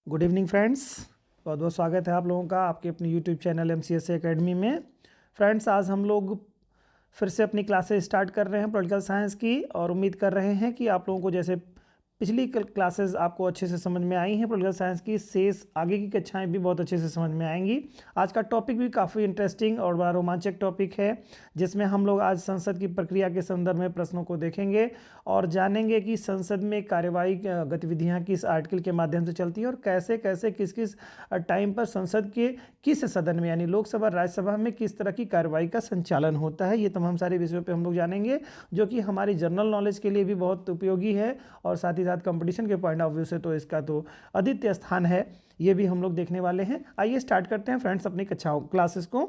Good evening friends. बहुत बहुत स्वागत है आप लोगों का आपके अपने यूट्यूब चैनल MCSA एकेडमी में। फ्रेंड्स, आज हम लोग फिर से अपनी क्लासेस स्टार्ट कर रहे हैं पॉलिटिकल साइंस की, और उम्मीद कर रहे हैं कि आप लोगों को जैसे पिछली क्लासेस आपको अच्छे से समझ में आई हैं पॉलिटिकल साइंस की, शेष आगे की कक्षाएं भी बहुत अच्छे से समझ में आएंगी। आज का टॉपिक भी काफ़ी इंटरेस्टिंग और बड़ा रोमांचक टॉपिक है, जिसमें हम लोग आज संसद की प्रक्रिया के संदर्भ में प्रश्नों को देखेंगे और जानेंगे कि संसद में कार्यवाही गतिविधियां किस आर्टिकल के माध्यम से चलती हैं और कैसे कैसे किस किस टाइम पर संसद के किस सदन में यानी लोकसभा राज्यसभा में किस तरह की कार्रवाई का संचालन होता है। ये तमाम सारे विषयों पे हम लोग जानेंगे, जो कि हमारी जनरल नॉलेज के लिए भी बहुत उपयोगी है और साथ ही साथ कंपटीशन के पॉइंट ऑफ व्यू से तो इसका तो अद्वितीय स्थान है। ये भी हम लोग देखने वाले हैं। आइए स्टार्ट करते हैं फ्रेंड्स अपनी क्लासेस को।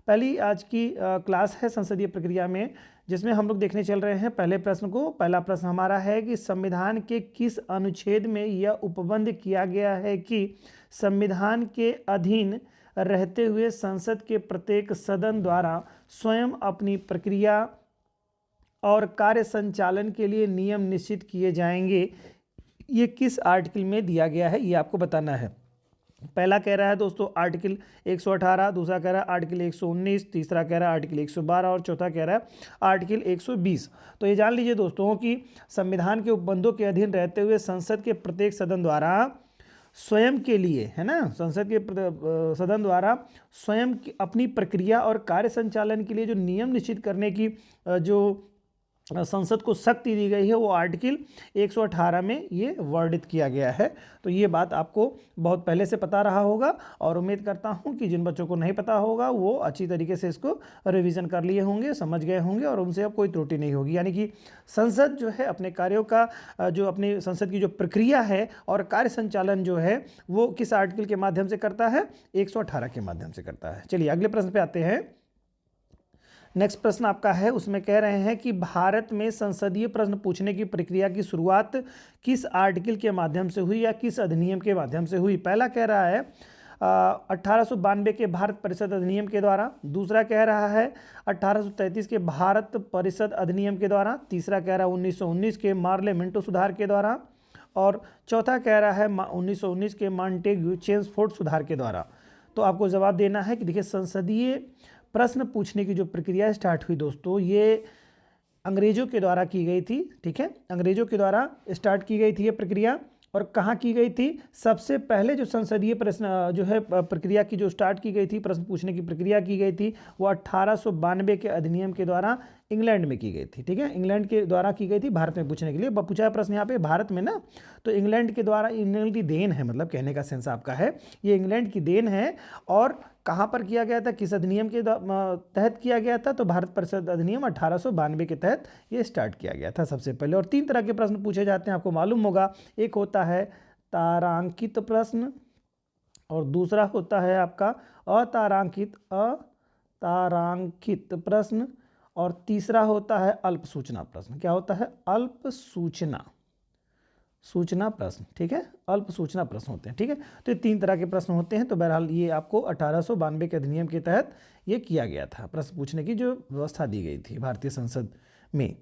पहली आज की क्लास है संसदीय प्रक्रिया में, जिसमें हम लोग देखने चल रहे हैं पहले प्रश्न को। पहला प्रश्न हमारा है कि संविधान के किस अनुच्छेद में यह उपबंध किया गया है कि संविधान के अधीन रहते हुए संसद के प्रत्येक सदन द्वारा स्वयं अपनी प्रक्रिया और कार्य संचालन के लिए नियम निश्चित किए जाएंगे। ये किस आर्टिकल में दिया गया है, ये आपको बताना है। पहला कह रहा है दोस्तों आर्टिकल 118, दूसरा कह रहा है आर्टिकल 119, तीसरा कह रहा है आर्टिकल 112 और चौथा कह रहा है आर्टिकल 120। तो ये जान लीजिए दोस्तों कि संविधान के उपबंधों के अधीन रहते हुए संसद के प्रत्येक सदन द्वारा स्वयं के लिए, है ना, संसद के सदन द्वारा स्वयं अपनी प्रक्रिया और कार्य संचालन के लिए जो नियम निश्चित करने की जो संसद को शक्ति दी गई है, वो आर्टिकल 118 में ये वर्णित किया गया है। तो ये बात आपको बहुत पहले से पता रहा होगा और उम्मीद करता हूँ कि जिन बच्चों को नहीं पता होगा वो अच्छी तरीके से इसको रिवीजन कर लिए होंगे, समझ गए होंगे और उनसे अब कोई त्रुटि नहीं होगी। यानी कि संसद जो है अपने कार्यों का जो अपनी संसद की जो प्रक्रिया है और कार्य संचालन जो है वो किस आर्टिकल के माध्यम से करता है, 118 के माध्यम से करता है। चलिए अगले प्रश्न पे आते हैं। नेक्स्ट प्रश्न आपका है, उसमें कह रहे हैं कि भारत में संसदीय प्रश्न पूछने की प्रक्रिया की शुरुआत किस आर्टिकल के माध्यम से हुई या किस अधिनियम के माध्यम से हुई। पहला कह रहा है 1892 के भारत परिषद अधिनियम के द्वारा, दूसरा कह रहा है 1833 के भारत परिषद अधिनियम के द्वारा, तीसरा कह रहा है 1919 के मार्ले मिंटो सुधार के द्वारा और चौथा कह रहा है 1919 के मॉन्टेग्यू चेम्सफोर्ड सुधार के द्वारा। तो आपको जवाब देना है कि देखिए संसदीय प्रश्न पूछने की जो प्रक्रिया स्टार्ट हुई दोस्तों, ये अंग्रेजों के द्वारा की गई थी। ठीक है, अंग्रेजों के द्वारा स्टार्ट की गई थी ये प्रक्रिया। और कहाँ की गई थी? सबसे पहले जो संसदीय प्रश्न जो है प्रक्रिया की जो स्टार्ट की गई थी, प्रश्न पूछने की प्रक्रिया की गई थी, वो 1892 के अधिनियम के द्वारा इंग्लैंड में की गई थी। ठीक है, इंग्लैंड के द्वारा की गई थी भारत में पूछने के लिए। पूछा है प्रश्न यहाँ पे भारत में ना, तो इंग्लैंड के द्वारा, इंग्लैंड की देन है, मतलब कहने का सेंस आपका है ये इंग्लैंड की देन है। और कहाँ पर किया गया था, किस अधिनियम के तहत किया गया था? तो भारत परिषद अधिनियम 1892 के तहत ये स्टार्ट किया गया था सबसे पहले। और 3 तरह के प्रश्न पूछे जाते हैं, आपको मालूम होगा। एक होता है तारांकित प्रश्न और दूसरा होता है आपका अतारांकित प्रश्न और तीसरा होता है अल्प सूचना प्रश्न। क्या होता है? अल्प सूचना प्रश्न। ठीक है, अल्प सूचना प्रश्न होते हैं। ठीक है, तो ये 3 तरह के प्रश्न होते हैं। तो बहरहाल ये आपको 1892 के अधिनियम के तहत ये किया गया था, प्रश्न पूछने की जो व्यवस्था दी गई थी भारतीय संसद में।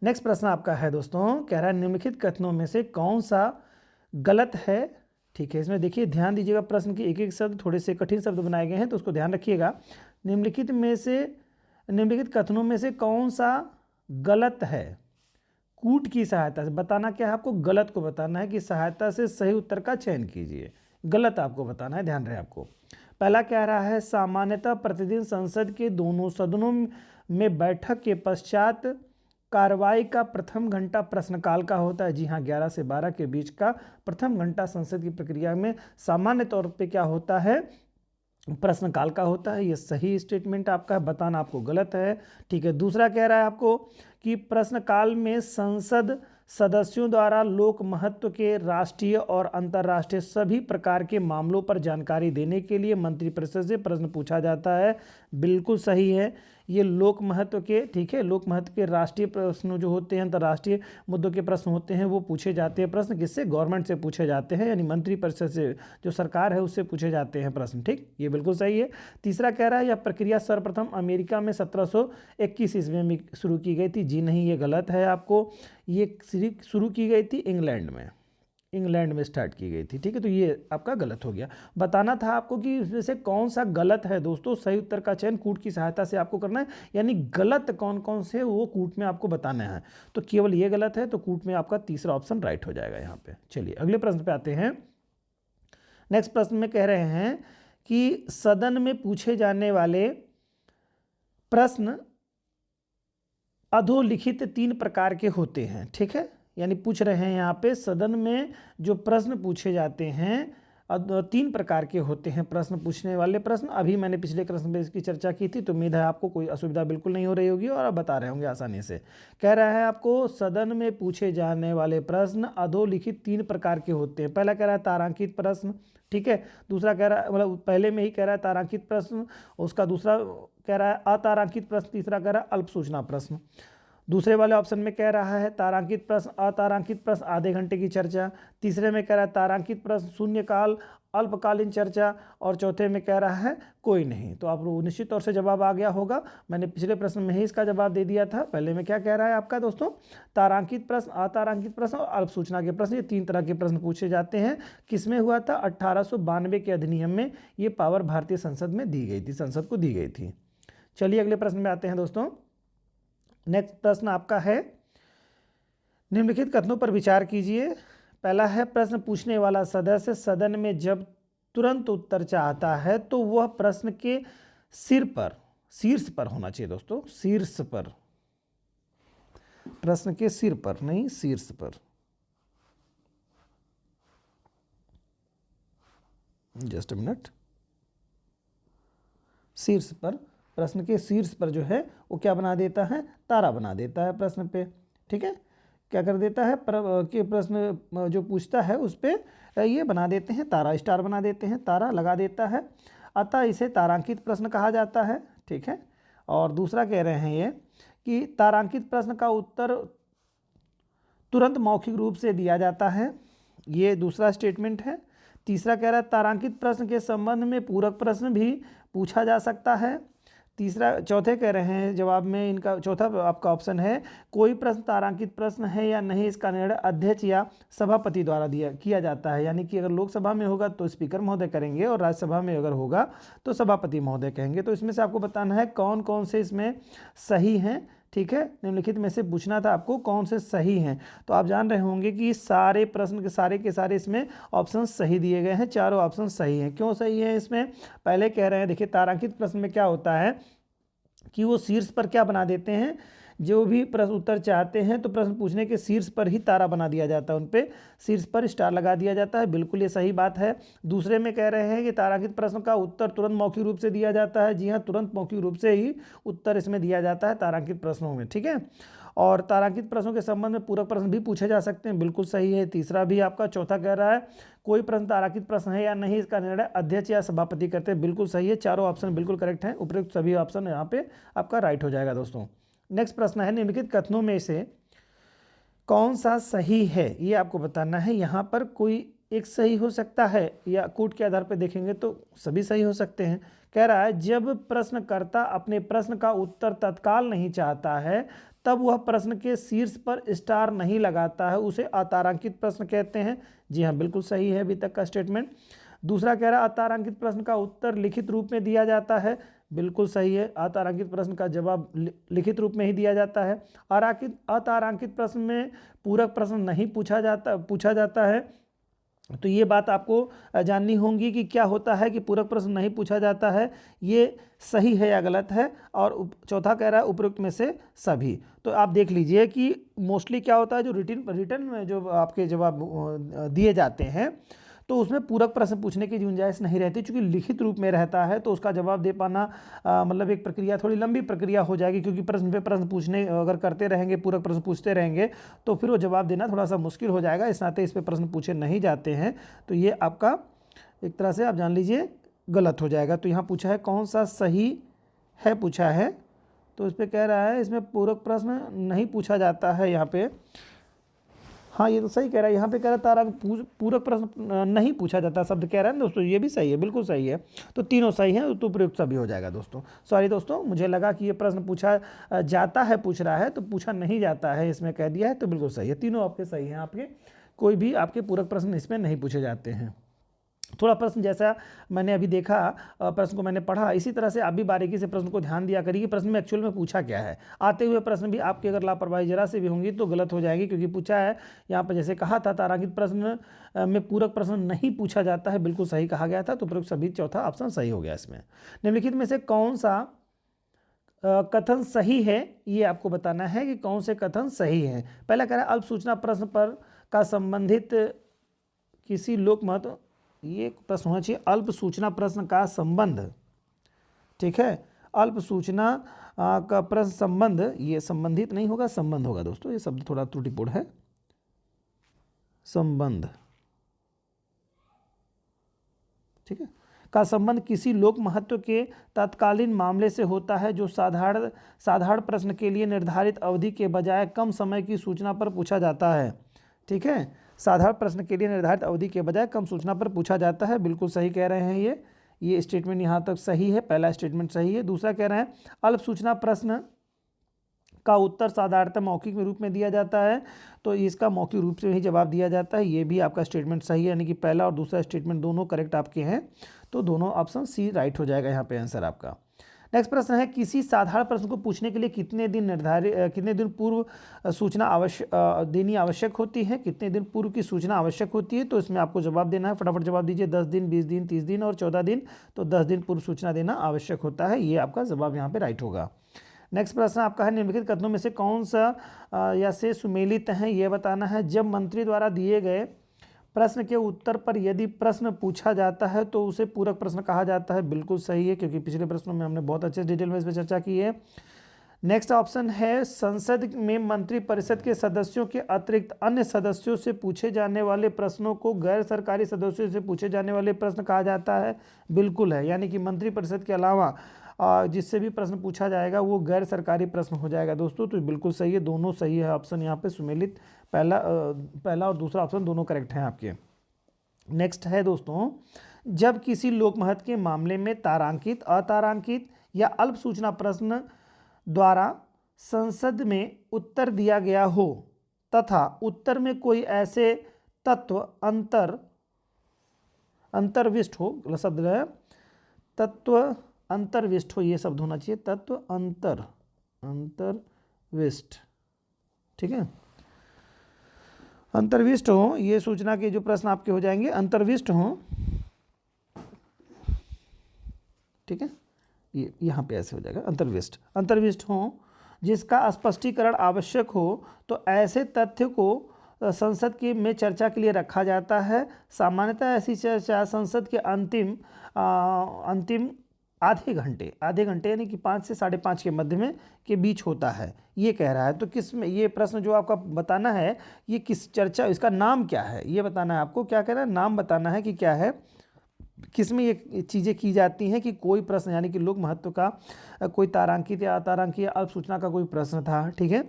नेक्स्ट प्रश्न आपका है दोस्तों, कह रहा है निम्नलिखित कथनों में से कौन सा गलत है। ठीक है, इसमें देखिए ध्यान दीजिएगा, प्रश्न के एक एक शब्द थोड़े से कठिन शब्द बनाए गए हैं, तो उसको ध्यान रखिएगा। निम्नलिखित कथनों में से कौन सा गलत है? कूट की सहायता से बताना, क्या है आपको? गलत को बताना है कि सहायता से सही उत्तर का चयन कीजिए। गलत आपको बताना है, ध्यान रहे आपको। पहला कह रहा है सामान्यतः प्रतिदिन संसद के दोनों सदनों में बैठक के पश्चात कार्रवाई का प्रथम घंटा प्रश्नकाल का होता है। जी हाँ, 11 से 12 के बीच का प्रथम घंटा संसद की प्रक्रिया में सामान्य तौर पे क्या होता है? प्रश्नकाल का होता है। ये सही स्टेटमेंट आपका है, बताना आपको गलत है। ठीक है, दूसरा कह रहा है आपको कि प्रश्नकाल में संसद सदस्यों द्वारा लोक महत्व के राष्ट्रीय और अंतर्राष्ट्रीय सभी प्रकार के मामलों पर जानकारी देने के लिए मंत्रिपरिषद से प्रश्न पूछा जाता है। बिल्कुल सही है, ये लोक महत्व के, ठीक है, लोक महत्व के राष्ट्रीय प्रश्न जो होते हैं, अंतर्राष्ट्रीय मुद्दों के प्रश्न होते हैं, वो पूछे जाते हैं प्रश्न। किससे? गवर्नमेंट से पूछे जाते हैं, यानी मंत्रिपरिषद से, जो सरकार है उससे पूछे जाते हैं प्रश्न। ठीक, ये बिल्कुल सही है। तीसरा कह रहा है यह प्रक्रिया सर्वप्रथम अमेरिका में 1721 ईस्वी में शुरू की गई थी। जी नहीं, ये गलत है आपको। ये शुरू की गई थी इंग्लैंड में। इंग्लैंड में स्टार्ट की गई थी। ठीक है, तो ये आपका गलत हो गया। बताना था आपको कि इसमें से कौन सा गलत है दोस्तों। सही उत्तर का चयन कूट की सहायता से आपको करना है, यानी गलत कौन कौन से वो कूट में आपको बताना है। तो केवल ये गलत है, तो कूट में आपका तीसरा ऑप्शन राइट हो जाएगा यहाँ पे। चलिए अगले प्रश्न पे आते हैं। नेक्स्ट प्रश्न में कह रहे हैं कि सदन में पूछे जाने वाले प्रश्न अधोलिखित 3 प्रकार के होते हैं। ठीक है, यानी पूछ रहे हैं यहाँ पे सदन में जो प्रश्न पूछे जाते हैं 3 प्रकार के होते हैं प्रश्न पूछने वाले प्रश्न। अभी मैंने पिछले प्रश्न में इसकी चर्चा की थी, तो उम्मीद है आपको कोई असुविधा बिल्कुल नहीं हो रही होगी और आप बता रहे होंगे आसानी से। कह रहा है आपको सदन में पूछे जाने वाले प्रश्न अधोलिखित 3 प्रकार के होते हैं। पहला कह रहा है तारांकित प्रश्न। ठीक है, दूसरा कह रहा है मतलब पहले में ही कह रहा है तारांकित प्रश्न, उसका दूसरा कह रहा है अतारांकित प्रश्न, तीसरा कह रहा है अल्प सूचना प्रश्न। दूसरे वाले ऑप्शन में कह रहा है तारांकित प्रश्न, अतारांकित प्रश्न आधे घंटे की चर्चा। तीसरे में कह रहा है तारांकित प्रश्न शून्यकाल अल्पकालीन चर्चा, और चौथे में कह रहा है कोई नहीं। तो आप निश्चित तौर से जवाब आ गया होगा। मैंने पिछले प्रश्न में ही इसका जवाब दे दिया था। पहले में क्या कह रहा है आपका दोस्तों, तारांकित प्रश्न, अतारांकित प्रश्न और अल्प सूचना के प्रश्न, ये 3 तरह के प्रश्न पूछे जाते हैं। किसमें हुआ था, 1892 के अधिनियम में ये पावर भारतीय संसद में दी गई थी, संसद को दी गई थी। चलिए अगले प्रश्न में आते हैं दोस्तों। नेक्स्ट प्रश्न आपका है, निम्नलिखित कथनों पर विचार कीजिए। पहला है प्रश्न पूछने वाला सदस्य सदन में जब तुरंत उत्तर चाहता है तो वह प्रश्न के सिर पर, शीर्ष पर होना चाहिए दोस्तों, शीर्ष पर, प्रश्न के सिर पर नहीं शीर्ष पर। जस्ट अ मिनट, शीर्ष पर, प्रश्न के शीर्ष पर जो है वो क्या बना देता है, तारा बना देता है प्रश्न पे। ठीक है, क्या कर देता है कि प्रश्न जो पूछता है उस पर ये बना देते हैं तारा, स्टार बना देते हैं, तारा लगा देता है। अतः इसे तारांकित प्रश्न कहा जाता है। ठीक है, और दूसरा कह रहे हैं ये कि तारांकित प्रश्न का उत्तर तुरंत मौखिक रूप से दिया जाता है, ये दूसरा स्टेटमेंट है। तीसरा कह रहा है तारांकित प्रश्न के संबंध में पूरक प्रश्न भी पूछा जा सकता है। चौथे कह रहे हैं जवाब में इनका चौथा आपका ऑप्शन है कोई प्रश्न तारांकित प्रश्न है या नहीं, इसका निर्णय अध्यक्ष या सभापति द्वारा किया जाता है। यानी कि अगर लोकसभा में होगा तो स्पीकर महोदय करेंगे और राज्यसभा में अगर होगा तो सभापति महोदय कहेंगे। तो इसमें से आपको बताना है कौन कौन से इसमें सही हैं। ठीक है, निम्नलिखित में से पूछना था आपको कौन से सही हैं। तो आप जान रहे होंगे कि सारे प्रश्न के सारे इसमें ऑप्शन सही दिए गए हैं, चारों ऑप्शन सही हैं। क्यों सही है इसमें, पहले कह रहे हैं देखिए तारांकित प्रश्न में क्या होता है कि वो शीर्ष पर क्या बना देते हैं, जो भी प्रश्न उत्तर चाहते हैं तो प्रश्न पूछने के शीर्ष पर ही तारा बना दिया जाता है, उन पे शीर्ष पर स्टार लगा दिया जाता है। बिल्कुल ये सही बात है। दूसरे में कह रहे हैं कि तारांकित प्रश्न का उत्तर तुरंत मौखिक रूप से दिया जाता है। जी हाँ, तुरंत मौखिक रूप से ही उत्तर इसमें दिया जाता है तारांकित प्रश्नों में। ठीक है, और तारांकित प्रश्नों के संबंध में पूरक प्रश्न भी पूछे जा सकते हैं, बिल्कुल सही है। तीसरा भी आपका, चौथा कह रहा है कोई प्रश्न तारांकित प्रश्न है या नहीं, इसका निर्णय अध्यक्ष या सभापति करते हैं, बिल्कुल सही है। चारों ऑप्शन बिल्कुल करेक्ट हैं, उपयुक्त सभी ऑप्शन यहाँ पे आपका राइट हो जाएगा दोस्तों। नेक्स्ट प्रश्न है निम्नलिखित कथनों में से कौन सा सही है, ये आपको बताना है। यहाँ पर कोई एक सही हो सकता है या कूट के आधार पर देखेंगे तो सभी सही हो सकते हैं। कह रहा है जब प्रश्नकर्ता अपने प्रश्न का उत्तर तत्काल नहीं चाहता है तब वह प्रश्न के शीर्ष पर स्टार नहीं लगाता है, उसे अतारांकित प्रश्न कहते हैं। जी हाँ, बिल्कुल सही है अभी तक का स्टेटमेंट। दूसरा कह रहा है अतारांकित प्रश्न का उत्तर लिखित रूप में दिया जाता है, बिल्कुल सही है। अतारांकित प्रश्न का जवाब लिखित रूप में ही दिया जाता है। अतारांकित प्रश्न में पूरक प्रश्न नहीं पूछा जाता है। तो ये बात आपको जाननी होगी कि क्या होता है कि पूरक प्रश्न नहीं पूछा जाता है, ये सही है या गलत है। और चौथा कह रहा है उपयुक्त में से सभी। तो आप देख लीजिए कि मोस्टली क्या होता है, जो रिटर्न में जो आपके जवाब दिए जाते हैं तो उसमें पूरक प्रश्न पूछने की गुंजाइश नहीं रहती, क्योंकि लिखित रूप में रहता है तो उसका जवाब दे पाना मतलब एक प्रक्रिया, थोड़ी लंबी प्रक्रिया हो जाएगी। क्योंकि प्रश्न पे प्रश्न पूछने अगर करते रहेंगे, पूरक प्रश्न पूछते रहेंगे तो फिर वो जवाब देना थोड़ा सा मुश्किल हो जाएगा। इस नाते इस पर प्रश्न पूछे नहीं जाते हैं। तो ये आपका एक तरह से आप जान लीजिए गलत हो जाएगा। तो यहाँ पूछा है कौन सा सही है, पूछा है तो इस पर कह रहा है इसमें पूरक प्रश्न नहीं पूछा जाता है यहाँ पे। हाँ, ये तो सही कह रहा है। यहाँ पे कह रहा है तारा पूरक प्रश्न नहीं पूछा जाता शब्द कह रहा है ना दोस्तों, ये भी सही है, बिल्कुल सही है। तो तीनों सही हैं, तो प्रयुक्त सभी हो जाएगा दोस्तों। सॉरी दोस्तों, मुझे लगा कि ये प्रश्न पूछा जाता है, पूछ रहा है तो पूछा नहीं जाता है इसमें कह दिया है, तो बिल्कुल सही है। तीनों आपके सही हैं आपके। कोई भी आपके पूरक प्रश्न इसमें नहीं पूछे जाते हैं। थोड़ा प्रश्न जैसा मैंने अभी देखा, प्रश्न को मैंने पढ़ा, इसी तरह से आप भी बारीकी से प्रश्न को ध्यान दिया करिए कि प्रश्न में एक्चुअल में पूछा क्या है। आते हुए प्रश्न भी आपकी अगर लापरवाही जरा से भी होंगी तो गलत हो जाएगी, क्योंकि पूछा है यहाँ पर जैसे कहा था तारांकित प्रश्न में पूरक प्रश्न नहीं पूछा जाता है, बिल्कुल सही कहा गया था, तो प्रयोग सभी चौथा ऑप्शन सही हो गया। इसमें निम्नलिखित में से कौन सा कथन सही है, ये आपको बताना है कि कौन से कथन सही है। पहला कह रहा है अल्प सूचना प्रश्न पर का संबंधित किसी लोक महत्व, ये प्रश्न होना चाहिए अल्प सूचना प्रश्न का संबंध, ठीक है, अल्प सूचना का प्रश्न संबंध, ये संबंधित नहीं होगा, संबंध होगा दोस्तों, ये शब्द थोड़ा त्रुटिपूर्ण है, संबंध, ठीक है, का संबंध किसी लोक महत्व के तत्कालीन मामले से होता है जो साधारण प्रश्न के लिए निर्धारित अवधि के बजाय कम समय की सूचना पर पूछा जाता है, ठीक है, साधारण प्रश्न के लिए निर्धारित अवधि के बजाय कम सूचना पर पूछा जाता है, बिल्कुल सही कह रहे हैं ये स्टेटमेंट यहाँ तक सही है, पहला स्टेटमेंट सही है। दूसरा कह रहे हैं अल्प सूचना प्रश्न का उत्तर साधारणतः मौखिक रूप में दिया जाता है, तो इसका मौखिक रूप से ही जवाब दिया जाता है, ये भी आपका स्टेटमेंट सही है, यानी कि पहला और दूसरा स्टेटमेंट दोनों करेक्ट आपके हैं, तो दोनों ऑप्शन सी राइट हो जाएगा यहाँ पे आंसर आपका। नेक्स्ट प्रश्न है किसी साधारण प्रश्न को पूछने के लिए कितने दिन पूर्व सूचना देनी आवश्यक होती है, कितने दिन पूर्व की सूचना आवश्यक होती है, तो इसमें आपको जवाब देना है, फटाफट जवाब दीजिए, 10 दिन, 20 दिन, 30 दिन और 14 दिन, तो 10 दिन पूर्व सूचना देना आवश्यक होता है, ये आपका जवाब यहाँ पे राइट होगा। नेक्स्ट प्रश्न आपका है निम्नलिखित कथनों में से कौन सा या से सुमेलित है, यह बताना है। जब मंत्री द्वारा दिए गए प्रश्न के उत्तर पर यदि प्रश्न पूछा जाता है तो उसे पूरक प्रश्न कहा जाता है, बिल्कुल सही है, क्योंकि पिछले प्रश्नों में हमने बहुत अच्छे डिटेल में इस पर चर्चा की है। नेक्स्ट ऑप्शन है संसद में मंत्री परिषद के सदस्यों के अतिरिक्त अन्य सदस्यों से पूछे जाने वाले प्रश्नों को गैर सरकारी सदस्यों से पूछे जाने वाले प्रश्न कहा जाता है, बिल्कुल है, यानी कि मंत्री परिषद के अलावा जिससे भी प्रश्न पूछा जाएगा वो गैर सरकारी प्रश्न हो जाएगा दोस्तों, तो बिल्कुल सही है, दोनों सही है ऑप्शन यहाँ पे सुमेलित, पहला और दूसरा ऑप्शन दोनों करेक्ट हैं आपके। नेक्स्ट है दोस्तों जब किसी लोक महत्व के मामले में तारांकित, अतारांकित या अल्प सूचना प्रश्न द्वारा संसद में उत्तर दिया गया हो तथा उत्तर में कोई ऐसे तत्व अंतर्विष्ट हो, शब्द है तत्व अंतर्विष्ट हो, ये शब्द होना चाहिए, तत्व अंतर्विष्ट, ठीक है, अंतर्विष्ट हो, ये सूचना के जो प्रश्न आपके हो जाएंगे अंतर्विष्ट हो, ठीक है, ये यहाँ पे ऐसे हो जाएगा अंतर्विष्ट हो जिसका स्पष्टीकरण आवश्यक हो तो ऐसे तथ्य को संसद के में चर्चा के लिए रखा जाता है। सामान्यतः ऐसी चर्चा संसद के अंतिम आधे घंटे यानी कि 5 से 5:30 के मध्य में के बीच होता है, ये कह रहा है। तो किस में ये प्रश्न जो आपका बताना है ये किस चर्चा, इसका नाम क्या है ये बताना है आपको, क्या कह रहा है, नाम बताना है कि क्या है, किस में ये चीज़ें की जाती हैं कि कोई प्रश्न यानी कि लोक महत्व का कोई तारांकित या अतारांकित या अल्प सूचना का कोई प्रश्न था, ठीक है,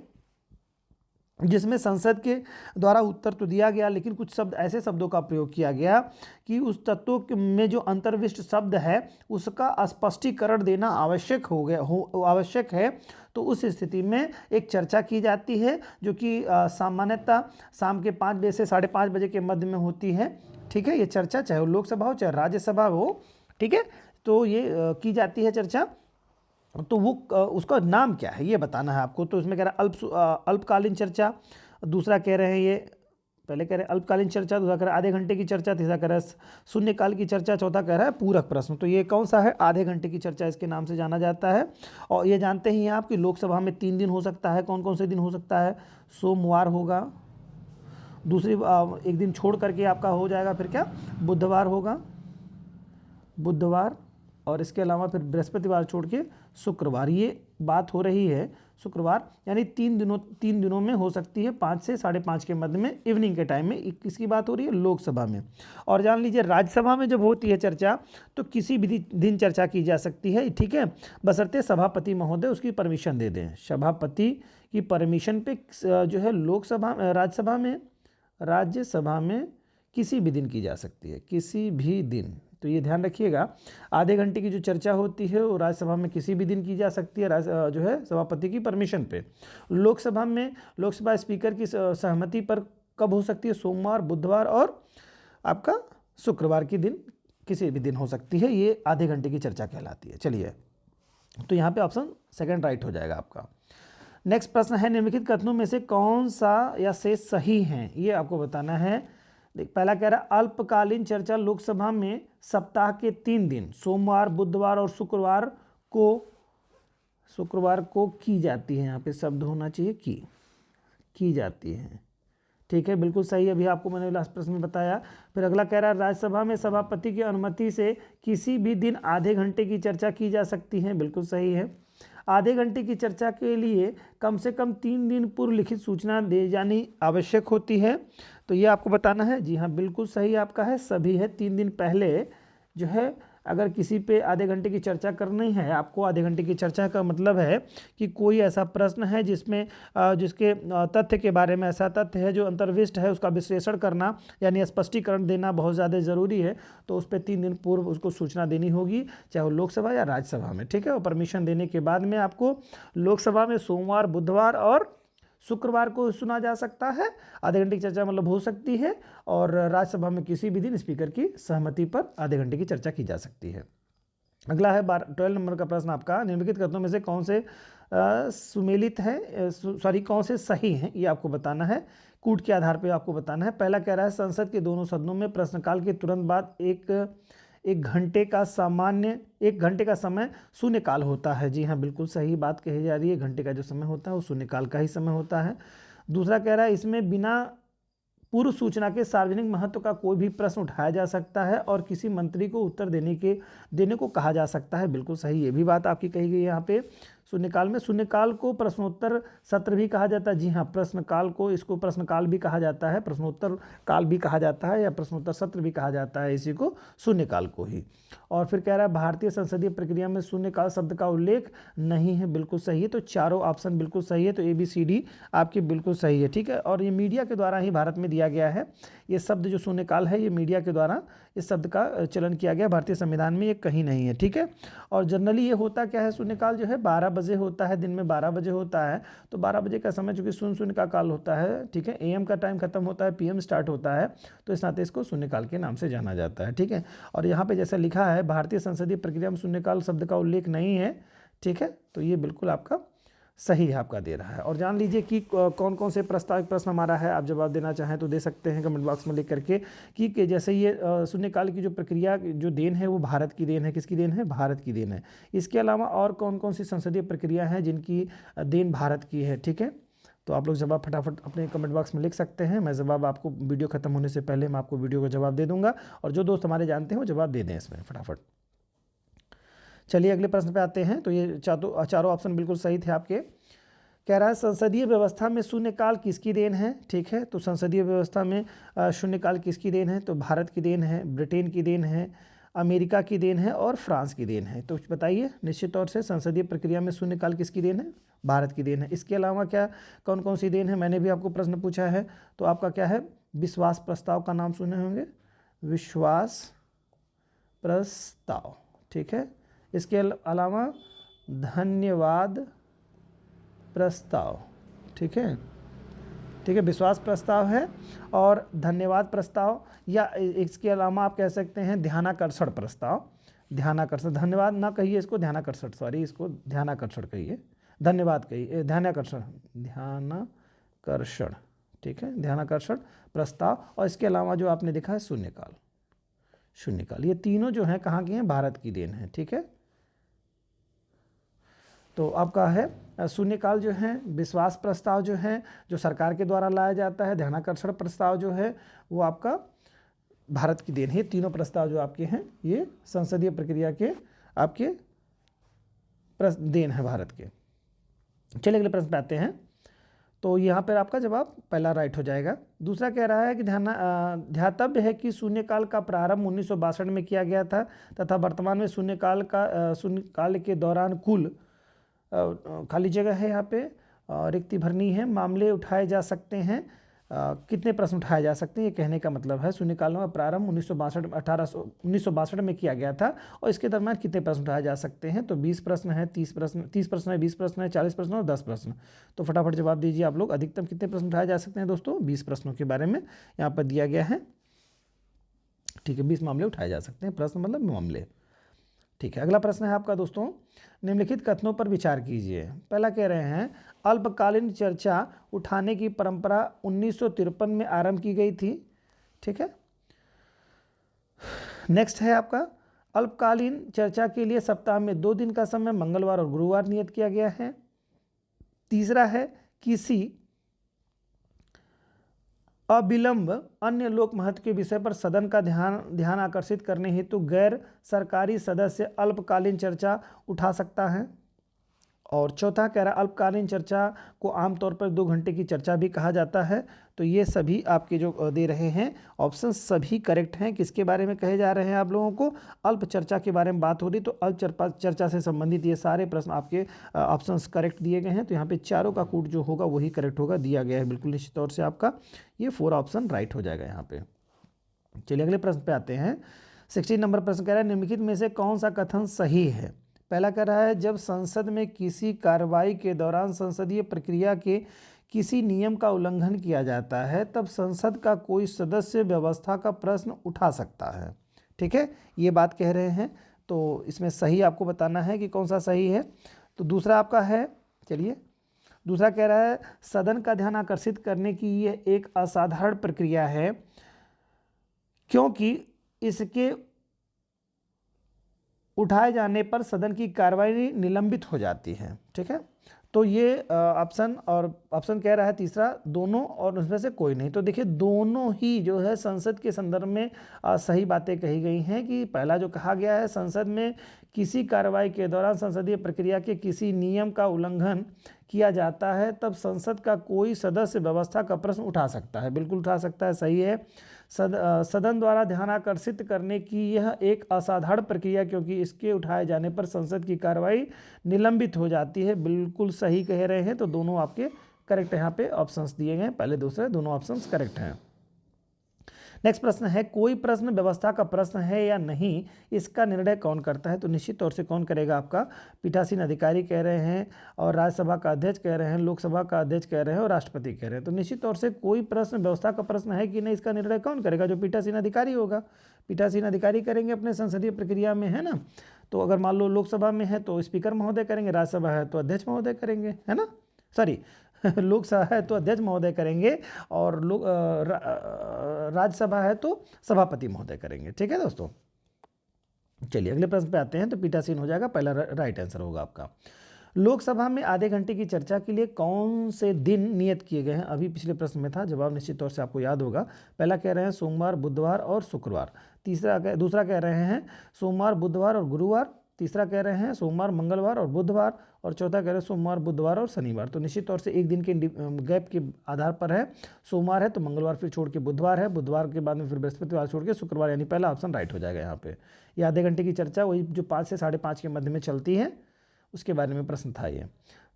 जिसमें संसद के द्वारा उत्तर तो दिया गया लेकिन कुछ शब्द ऐसे शब्दों का प्रयोग किया गया कि उस तत्व में जो अंतर्विष्ट शब्द है उसका स्पष्टीकरण देना आवश्यक है। तो उस स्थिति में एक चर्चा की जाती है जो कि सामान्यतः शाम के 5 बजे से 5:30 बजे के मध्य में होती है, ठीक है, ये चर्चा चाहे वो लोकसभा हो चाहे राज्यसभा हो, ठीक है, तो ये की जाती है चर्चा। तो वो उसका नाम क्या है ये बताना है आपको। तो इसमें कह रहा है अल्पकालीन चर्चा, दूसरा कह रहे हैं ये पहले कह रहे हैं अल्पकालीन चर्चा, दूसरा कह रहा है आधे घंटे की चर्चा, तीसरा कह रहा है शून्यकाल की चर्चा, चौथा कह रहा है पूरक प्रश्न। तो ये कौन सा है, आधे घंटे की चर्चा इसके नाम से जाना जाता है। और ये जानते ही हैं आप कि लोकसभा में 3 दिन हो सकता है, कौन कौन से दिन हो सकता है, सोमवार होगा, दूसरी एक दिन छोड़ करके आपका हो जाएगा, फिर क्या बुधवार होगा, बुधवार, और इसके अलावा फिर बृहस्पतिवार छोड़ के शुक्रवार, ये बात हो रही है शुक्रवार, यानी 3 दिनों में हो सकती है 5 से 5:30 के मध्य में इवनिंग के टाइम में। किसकी बात हो रही है, लोकसभा में। और जान लीजिए राज्यसभा में जब होती है चर्चा तो किसी भी दिन चर्चा की जा सकती है, ठीक है, बशर्ते सभापति महोदय उसकी परमिशन दे दें। सभापति की परमिशन पे जो है राज्यसभा में किसी भी दिन की जा सकती है, किसी भी दिन। तो ये ध्यान रखिएगा, आधे घंटे की जो चर्चा होती है वो राज्यसभा में किसी भी दिन की जा सकती है, जो है सभापति की परमिशन पे। लोकसभा में लोकसभा स्पीकर की सहमति पर कब हो सकती है? सोमवार, बुधवार और आपका शुक्रवार के दिन, किसी भी दिन हो सकती है। ये आधे घंटे की चर्चा कहलाती है। चलिए, तो यहाँ पे ऑप्शन सेकंड राइट हो जाएगा आपका। नेक्स्ट प्रश्न है, निम्नलिखित कथनों में से कौन सा या से सही है, ये आपको बताना है। देख, पहला कह रहा है अल्पकालीन चर्चा लोकसभा में सप्ताह के 3 दिन सोमवार, बुधवार और शुक्रवार को की जाती है। यहाँ पे शब्द होना चाहिए की जाती है। ठीक है, बिल्कुल सही। अभी आपको मैंने लास्ट प्रश्न में बताया। फिर अगला कह रहा है राज्यसभा में सभापति की अनुमति से किसी भी दिन आधे घंटे की चर्चा की जा सकती है। बिल्कुल सही है। आधे घंटे की चर्चा के लिए कम से कम 3 दिन पूर्व लिखित सूचना दे जानी आवश्यक होती है। तो ये आपको बताना है। जी हाँ, बिल्कुल सही आपका है, सभी है। 3 दिन पहले जो है, अगर किसी पे आधे घंटे की चर्चा करनी है आपको, आधे घंटे की चर्चा का मतलब है कि कोई ऐसा प्रश्न है जिसमें जिसके तथ्य के बारे में, ऐसा तथ्य है जो अंतर्विष्ट है, उसका विश्लेषण करना यानी स्पष्टीकरण देना बहुत ज़्यादा ज़रूरी है। तो उस पर 3 दिन पूर्व उसको सूचना देनी होगी, चाहे वो लोकसभा या राज्यसभा में। ठीक है, और परमिशन देने के बाद में आपको लोकसभा में सोमवार, बुधवार और शुक्रवार को सुना जा सकता है। आधे घंटे की चर्चा मतलब हो सकती है। और राज्यसभा में किसी भी दिन स्पीकर की सहमति पर आधे घंटे की चर्चा की जा सकती है। अगला है 12 नंबर का प्रश्न आपका, निम्नलिखित कथनों में से कौन से सुमेलित है, कौन से सही हैं, ये आपको बताना है। कूट के आधार पर आपको बताना है। पहला कह रहा है संसद के दोनों सदनों में प्रश्नकाल के तुरंत बाद एक घंटे का समय शून्यकाल होता है। जी हाँ, बिल्कुल सही बात कही जा रही है। घंटे का जो समय होता है वो शून्यकाल का ही समय होता है। दूसरा कह रहा है इसमें बिना पूर्व सूचना के सार्वजनिक महत्व का कोई भी प्रश्न उठाया जा सकता है और किसी मंत्री को उत्तर देने को कहा जा सकता है। बिल्कुल सही, ये भी बात आपकी कही गई है यहाँ पे। शून्यकाल को प्रश्नोत्तर सत्र भी कहा जाता है। जी हाँ, इसको प्रश्नकाल भी कहा जाता है, प्रश्नोत्तर काल भी कहा जाता है, या प्रश्नोत्तर सत्र भी कहा जाता है इसी को, शून्यकाल को ही। और फिर कह रहा है भारतीय संसदीय प्रक्रिया में शून्यकाल शब्द का उल्लेख नहीं है। बिल्कुल सही है। तो चारों ऑप्शन बिल्कुल सही है। तो ABCD आपकी बिल्कुल सही है। ठीक है, और ये मीडिया के द्वारा ही भारत में दिया गया है। ये शब्द जो शून्यकाल है, ये मीडिया के द्वारा इस शब्द का चलन किया गया। भारतीय संविधान में ये कहीं नहीं है। ठीक है, और जनरली ये होता क्या है, शून्यकाल जो है 12 बजे होता है, दिन में 12 बजे होता है। तो 12 बजे का समय चूंकि शून्य का काल होता है, ठीक है, AM का टाइम खत्म होता है, PM स्टार्ट होता है, तो इस नाते इसको शून्यकाल के नाम से जाना जाता है। ठीक है, और यहाँ पे जैसा लिखा है भारतीय संसदीय प्रक्रिया में शून्यकाल शब्द का उल्लेख नहीं है। ठीक है, तो ये बिल्कुल आपका सही है, आपका दे रहा है। और जान लीजिए कि कौन कौन से प्रस्तावित प्रश्न हमारा है। आप जवाब देना चाहें तो दे सकते हैं कमेंट बॉक्स में लिख करके कि जैसे ये शून्यकाल की जो प्रक्रिया जो देन है वो भारत की देन है। किसकी देन है? भारत की देन है। इसके अलावा और कौन कौन सी संसदीय प्रक्रिया हैं जिनकी देन भारत की है? ठीक है, तो आप लोग जवाब फटाफट अपने कमेंट बॉक्स में लिख सकते हैं। मैं जवाब आपको वीडियो खत्म होने से पहले मैं आपको वीडियो का जवाब दे दूंगा, और जो दोस्त हमारे जानते हैं वो जवाब दे दें इसमें फटाफट। चलिए अगले प्रश्न पे आते हैं। तो ये चारों ऑप्शन बिल्कुल सही थे आपके। कह रहा है संसदीय व्यवस्था में शून्यकाल किसकी देन है? ठीक है, तो संसदीय व्यवस्था में शून्यकाल किसकी देन है? तो भारत की देन है, ब्रिटेन की देन है, अमेरिका की देन है और फ्रांस की देन है। तो बताइए, निश्चित तौर से संसदीय प्रक्रिया में शून्यकाल किसकी देन है? भारत की देन है। इसके अलावा क्या कौन कौन सी देन है? मैंने भी आपको प्रश्न पूछा है। तो आपका क्या है? विश्वास प्रस्ताव का नाम सुने होंगे, विश्वास प्रस्ताव। ठीक है, इसके अलावा धन्यवाद प्रस्ताव। ठीक है, विश्वास प्रस्ताव है और धन्यवाद प्रस्ताव, या इसके अलावा आप कह सकते हैं ध्यानाकर्षण प्रस्ताव। धन्यवाद ना कहिए इसको, इसको ध्यानाकर्षण कहिए, धन्यवाद कहिए, ध्यानाकर्षण। ठीक है, ध्यानाकर्षण प्रस्ताव। और इसके अलावा जो आपने देखा है शून्यकाल, ये तीनों जो हैं कहाँ की हैं? भारत की देन है। ठीक है, तो आपका है शून्यकाल जो है, विश्वास प्रस्ताव जो है जो सरकार के द्वारा लाया जाता है, ध्यानाकर्षण प्रस्ताव जो है वो आपका भारत की देन है। तीनों प्रस्ताव जो आपके हैं ये संसदीय प्रक्रिया के आपके देन है भारत के। चलिए अगले प्रश्न पे आते हैं। तो यहाँ पर आपका जवाब पहला राइट हो जाएगा। दूसरा कह रहा है कि ध्यातव्य है कि शून्यकाल का प्रारंभ 1962 में किया गया था तथा वर्तमान में शून्यकाल के दौरान कुल खाली जगह है, यहाँ पे रिक्ति भरनी है, मामले उठाए जा सकते हैं कितने प्रश्न उठाए जा सकते हैं, ये कहने का मतलब है शून्यकालों का प्रारंभ 1962 में किया गया था और इसके दरम्यान कितने प्रश्न उठाए जा सकते हैं। तो 20 प्रश्न है, 30 प्रश्न है, 20 प्रश्न है, 40 प्रश्न और 10 प्रश्न। तो फटाफट जवाब दीजिए आप लोग, अधिकतम कितने प्रश्न उठाए जा सकते हैं दोस्तों। 20 प्रश्नों के बारे में यहाँ पर दिया गया है। ठीक है, 20 मामले उठाए जा सकते हैं, प्रश्न मतलब मामले। ठीक है, अगला प्रश्न है आपका दोस्तों, निम्नलिखित कथनों पर विचार कीजिए। पहला कह रहे हैं अल्पकालीन चर्चा उठाने की परंपरा 1953 में आरंभ की गई थी। ठीक है, नेक्स्ट है आपका, अल्पकालीन चर्चा के लिए सप्ताह में 2 दिन का समय मंगलवार और गुरुवार नियत किया गया है। तीसरा है, किसी अविलंब अन्य लोक महत्व के विषय पर सदन का ध्यान आकर्षित करने हेतु गैर सरकारी सदस्य अल्पकालीन चर्चा उठा सकता है। और चौथा कह रहा है अल्पकालीन चर्चा को आमतौर पर 2 घंटे की चर्चा भी कहा जाता है। तो ये सभी आपके जो दे रहे हैं ऑप्शन सभी करेक्ट हैं। किसके बारे में कहे जा रहे हैं आप लोगों को, अल्प चर्चा के बारे में बात हो रही, तो अल्प चर्चा से संबंधित ये सारे प्रश्न आपके ऑप्शंस करेक्ट दिए गए हैं। तो यहाँ पे चारों का कूट जो होगा वही करेक्ट होगा, दिया गया है बिल्कुल निश्चित तौर से आपका ये 4 ऑप्शन राइट हो जाएगा यहाँ पे। चलिए अगले प्रश्न पे आते हैं। 16 नंबर प्रश्न कह रहा है निम्नलिखित में से कौन सा कथन सही है। पहला कह रहा है जब संसद में किसी कार्रवाई के दौरान संसदीय प्रक्रिया के किसी नियम का उल्लंघन किया जाता है तब संसद का कोई सदस्य व्यवस्था का प्रश्न उठा सकता है। ठीक है, ये बात कह रहे हैं, तो इसमें सही आपको बताना है कि कौन सा सही है। तो दूसरा आपका है, चलिए दूसरा कह रहा है सदन का ध्यान आकर्षित करने की यह एक असाधारण प्रक्रिया है क्योंकि इसके उठाए जाने पर सदन की कार्रवाई निलंबित हो जाती है। ठीक है, तो ये ऑप्शन कह रहा है तीसरा दोनों और उसमें से कोई नहीं। तो देखिए दोनों ही जो है संसद के संदर्भ में सही बातें कही गई हैं कि पहला जो कहा गया है संसद में किसी कार्रवाई के दौरान संसदीय प्रक्रिया के किसी नियम का उल्लंघन किया जाता है तब संसद का कोई सदस्य व्यवस्था का प्रश्न उठा सकता है, बिल्कुल उठा सकता है, सही है। सदन द्वारा ध्यान आकर्षित करने की यह एक असाधारण प्रक्रिया क्योंकि इसके उठाए जाने पर संसद की कार्रवाई निलंबित हो जाती है, बिल्कुल सही कह रहे हैं। तो दोनों आपके करेक्ट यहाँ पे ऑप्शंस दिए गए हैं, पहले दूसरे दोनों ऑप्शंस करेक्ट हैं। नेक्स्ट प्रश्न है कोई प्रश्न व्यवस्था का प्रश्न है या नहीं, इसका निर्णय कौन करता है। तो निश्चित तौर से कौन करेगा, आपका पीठासीन अधिकारी कह रहे हैं और राज्यसभा का अध्यक्ष कह रहे हैं, लोकसभा का अध्यक्ष कह रहे हैं और राष्ट्रपति कह रहे हैं। तो निश्चित तौर से कोई प्रश्न व्यवस्था का प्रश्न है कि नहीं, इसका निर्णय कौन करेगा, जो पीठासीन अधिकारी होगा। पीठासीन अधिकारी करेंगे अपने संसदीय प्रक्रिया में, है ना। तो अगर मान लो लोकसभा में है तो स्पीकर महोदय करेंगे, राज्यसभा है तो अध्यक्ष महोदय करेंगे, है ना, सॉरी लोकसभा है तो अध्यक्ष महोदय करेंगे और राज्यसभा है तो सभापति महोदय करेंगे। ठीक है दोस्तों, चलिए अगले प्रश्न पे आते हैं। तो पीठासीन हो जाएगा, पहला राइट आंसर होगा आपका। लोकसभा में आधे घंटे की चर्चा के लिए कौन से दिन नियत किए गए हैं, अभी पिछले प्रश्न में था, जवाब निश्चित तौर से आपको याद होगा। पहला कह रहे हैं सोमवार, बुधवार और शुक्रवार। दूसरा कह रहे हैं सोमवार, बुधवार और गुरुवार। तीसरा कह रहे हैं सोमवार, मंगलवार और बुधवार। और चौथा कह रहे हैं सोमवार, बुधवार और शनिवार। तो निश्चित तौर से एक दिन के गैप के आधार पर है, सोमवार है तो मंगलवार फिर छोड़ के बुधवार है, बुधवार के बाद में फिर बृहस्पतिवार छोड़ के शुक्रवार, यानी पहला ऑप्शन राइट हो जाएगा यहाँ पे। ये आधे घंटे की चर्चा वही जो 5 से 5:30 के मध्य में चलती है, उसके बारे में प्रश्न था ये।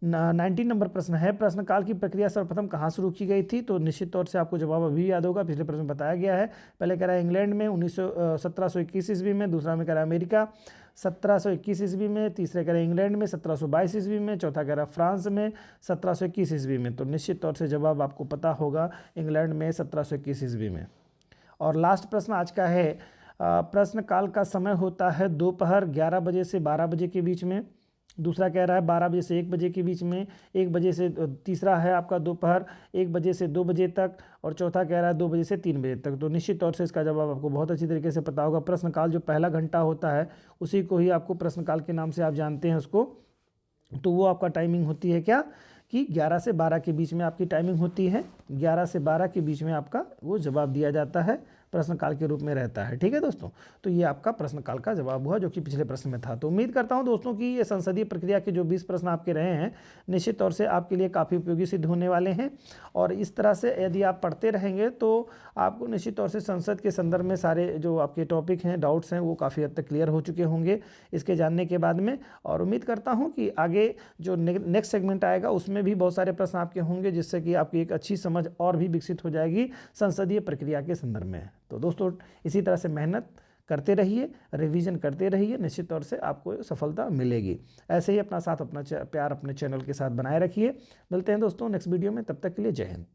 19 नंबर प्रश्न है प्रश्नकाल की प्रक्रिया सर्वप्रथम कहाँ शुरू की गई थी। तो निश्चित तौर से आपको जवाब अभी याद होगा, पिछले प्रश्न में बताया गया है। पहले कह रहा है इंग्लैंड में 1721 ईस्वी में, दूसरा में कह रहा है अमेरिका 1721 ईस्वी में, तीसरे कह रहे हैं इंग्लैंड में 1722 ईस्वी में, चौथा कह रहा है फ्रांस में 1721 ईस्वी में। तो निश्चित तौर से जवाब आपको पता होगा इंग्लैंड में 1721 ईस्वी में। और लास्ट प्रश्न आज का है, प्रश्नकाल का समय होता है दोपहर 11 बजे से 12 बजे के बीच में। दूसरा कह रहा है 12 बजे से 1 बजे के बीच में, 1 बजे से, तीसरा है आपका दोपहर 1 बजे से 2 बजे तक, और चौथा कह रहा है 2 बजे से 3 बजे तक। तो निश्चित तौर से इसका जवाब आपको बहुत अच्छी तरीके से पता होगा। प्रश्नकाल जो पहला घंटा होता है उसी को ही आपको प्रश्नकाल के नाम से आप जानते हैं उसको। तो वो आपका टाइमिंग होती है क्या कि 11 से 12 के बीच में आपकी टाइमिंग होती है, 11 से 12 के बीच में आपका वो जवाब दिया जाता है। प्रश्नकाल के रूप में रहता है। ठीक है दोस्तों, तो ये आपका प्रश्नकाल का जवाब हुआ जो कि पिछले प्रश्न में था। तो उम्मीद करता हूँ दोस्तों कि ये संसदीय प्रक्रिया के जो 20 प्रश्न आपके रहे हैं निश्चित तौर से आपके लिए काफ़ी उपयोगी सिद्ध होने वाले हैं। और इस तरह से यदि आप पढ़ते रहेंगे तो आपको निश्चित तौर से संसद के संदर्भ में सारे जो आपके टॉपिक हैं, डाउट्स हैं, वो काफ़ी हद तक क्लियर हो चुके होंगे इसके जानने के बाद में। और उम्मीद करता हूँ कि आगे जो नेक्स्ट सेगमेंट आएगा उसमें भी बहुत सारे प्रश्न आपके होंगे, जिससे कि आपकी एक अच्छी समझ और भी विकसित हो जाएगी संसदीय प्रक्रिया के संदर्भ में। तो दोस्तों इसी तरह से मेहनत करते रहिए, रिवीजन करते रहिए, निश्चित तौर से आपको सफलता मिलेगी। ऐसे ही अपना साथ, अपना प्यार अपने चैनल के साथ बनाए रखिए। मिलते हैं दोस्तों नेक्स्ट वीडियो में, तब तक के लिए जय हिंद।